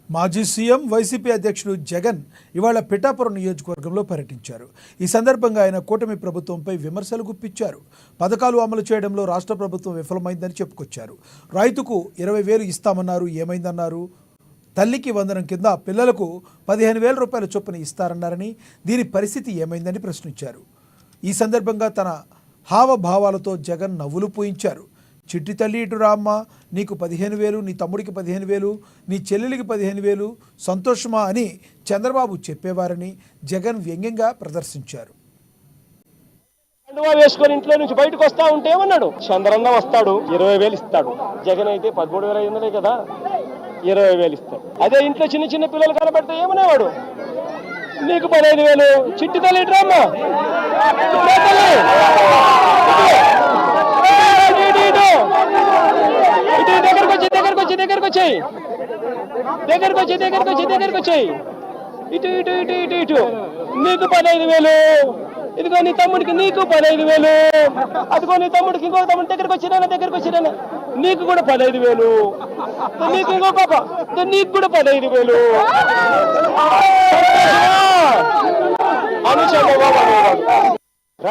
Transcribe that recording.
మాజీ CM YCP అధ్యక్షుడు జగన్ ఇవాళ పిఠాపురం నియోజకవర్గంలో పర్యటించారు. ఈ సందర్భంగా ఆయన కూటమి ప్రభుత్వంపై విమర్శలు గుప్పించారు. పథకాలు అమలు చేయడంలో రాష్ట్ర ప్రభుత్వం విఫలమైందని చెప్పుకొచ్చారు. రైతుకు 20,000 ఇస్తామన్నారు, ఏమైందన్నారు. తల్లికి వందనం కింద పిల్లలకు 15,000 రూపాయల చొప్పున ఇస్తారన్నారని, దీని పరిస్థితి ఏమైందని ప్రశ్నించారు. ఈ సందర్భంగా తన హావభావాలతో జగన్ నవ్వులు పూయించారు. చిట్టి తల్లి ఇటు రామ్మ, నీకు 15,000, నీ తమ్ముడికి 15,000, నీ చెల్లెలికి 15,000 సంతోషమా అని చంద్రబాబు చెప్పేవారని జగన్ వ్యంగ్యంగా ప్రదర్శించారు. వేసుకొని ఇంట్లో నుంచి బయటకు వస్తా ఉంటే ఏమన్నాడు, చంద్రన్న వస్తాడు 20,000 ఇస్తాడు. జగన్ అయితే 13,500 కదా, 20,000 ఇస్తాడు. అదే ఇంట్లో చిన్న చిన్న పిల్లలు కనబడితే ఏమనేవాడు, నీకు 15,000, చిట్టి తల్లి ఇటు రామ్మ, దగ్గరకు వచ్చాయి, ఇటు ఇటు ఇటు ఇటు ఇటు, నీకు 15,000, ఇదిగో నీ తమ్ముడికి నీకు 15,000, అదిగో నీ తమ్ముడికి ఇంకో తమ్ముడి దగ్గరకు వచ్చినా నీకు కూడా 15,000, నీకు ఇంకో పాప నీకు కూడా 15,000 అని చంద్రబాబు.